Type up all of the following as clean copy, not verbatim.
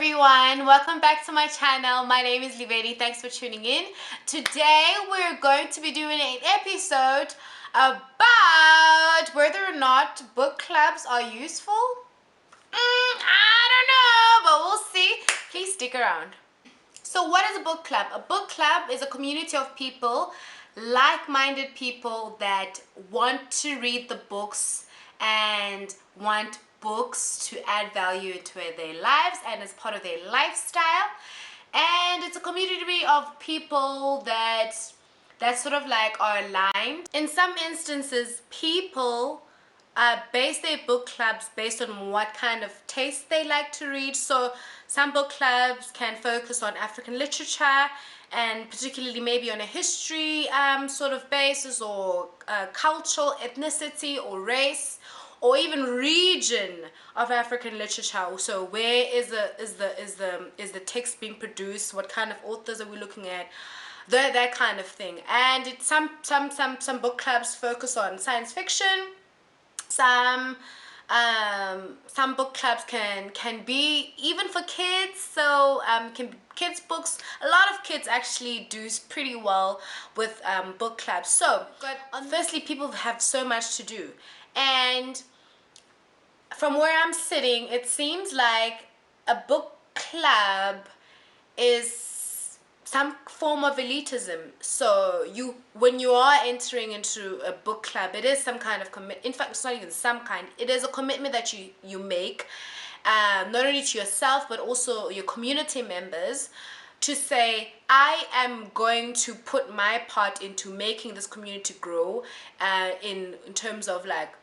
everyone, welcome back to my channel. My name is Livedi. Thanks for tuning in. Today we're going to be doing an episode about whether or not book clubs are useful. I don't know, but we'll see. Please stick around. So what is a book club? A book club is a community of people, like-minded people that want to read the books and want books to add value into their lives and as part of their lifestyle. And it's a community of people that sort of like are aligned. In some instances, people base their book clubs based on what kind of taste they like to read. So some book clubs can focus on African literature, and particularly maybe on a history sort of basis, or cultural ethnicity or race, or even region of African literature. So where is the text being produced? What kind of authors are we looking at? That kind of thing. And it's some book clubs focus on science fiction. Some book clubs can be even for kids. So kids books. A lot of kids actually do pretty well with book clubs. So, but firstly, people have so much to do, and from where I'm sitting, it seems like a book club is some form of elitism. So when you are entering into a book club, it is some kind of commit. In fact, it's not even some kind. It is a commitment that you make, not only to yourself but also your community members, to say, I am going to put my part into making this community grow. In terms of like,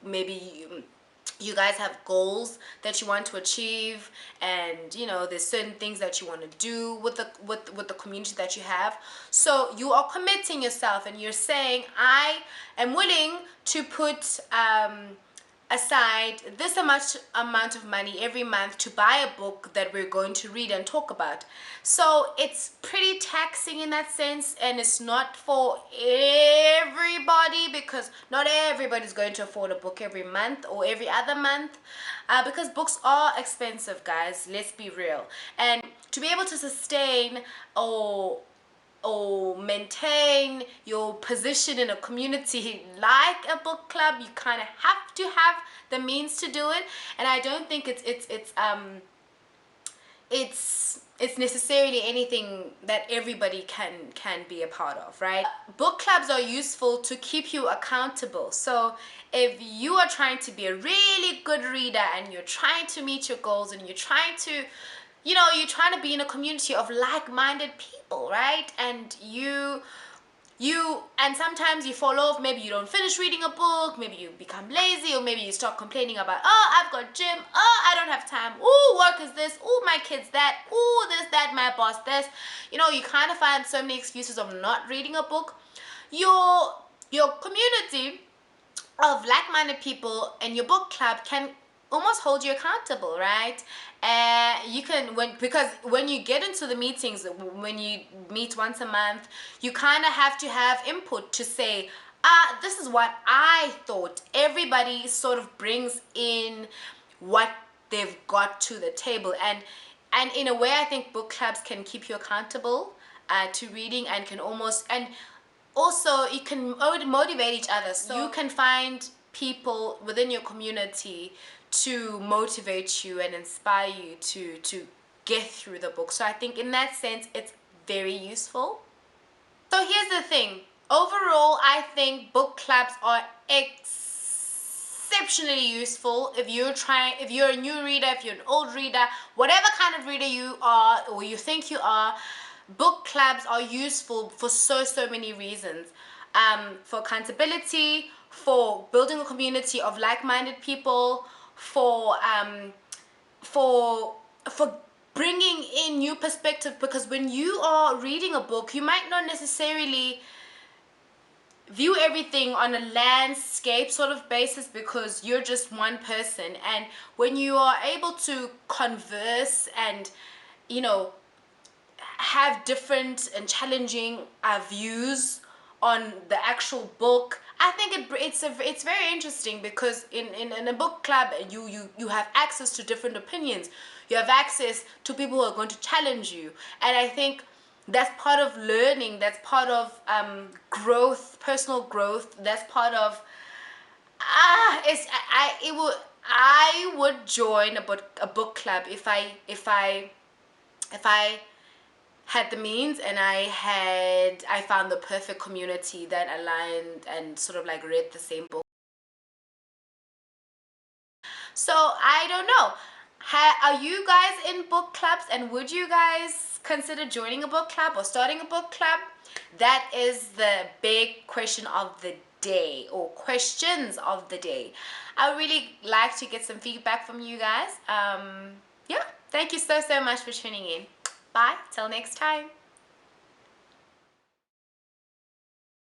maybe you guys have goals that you want to achieve, and there's certain things that you want to do with the community that you have. So you are committing yourself and you're saying, I am willing to put aside this amount of money every month to buy a book that we're going to read and talk about. So it's pretty taxing in that sense, and it's not for everybody, because not everybody's going to afford a book every month or every other month, because books are expensive, guys. Let's be real. And to be able to sustain or maintain your position in a community like a book club, you kind of have to have the means to do it. And I don't think it's necessarily anything that everybody can be a part of, right? Book clubs are useful to keep you accountable. So if you are trying to be a really good reader and you're trying to meet your goals, and you're trying to be in a community of like-minded people, right? And and sometimes you fall off. Maybe you don't finish reading a book, maybe you become lazy, or maybe you start complaining about, oh, I've got gym, oh, I don't have time, oh, work is this, oh, my kids that, oh, this, that, my boss this. You kind of find so many excuses of not reading a book. Your community of like-minded people and your book club can almost hold you accountable, right? You can, because when you get into the meetings, when you meet once a month, you kind of have to have input to say, this is what I thought. Everybody sort of brings in what they've got to the table, and in a way, I think book clubs can keep you accountable to reading, and can also you can motivate each other. So you can find people within your community to motivate you and inspire you to get through the book. So I think in that sense, it's very useful. So here's the thing. Overall, I think book clubs are exceptionally useful if you're a new reader, if you're an old reader, whatever kind of reader you are or you think you are. Book clubs are useful for so many reasons. For accountability, for building a community of like-minded people, for bringing in new perspective, because when you are reading a book, you might not necessarily view everything on a landscape sort of basis, because you're just one person. And when you are able to converse and have different and challenging views on the actual book. I think it's very interesting because in a book club you have access to different opinions. You have access to people who are going to challenge you, and I think that's part of learning. That's part of growth, personal growth. That's part of it's I it would I would join a book club if I had the means and I found the perfect community that aligned and sort of like read the same book. So I don't know. Are you guys in book clubs, and would you guys consider joining a book club or starting a book club? That is the big question of the day, or questions of the day. I would really like to get some feedback from you guys. Yeah, thank you so much for tuning in. Bye, till next time.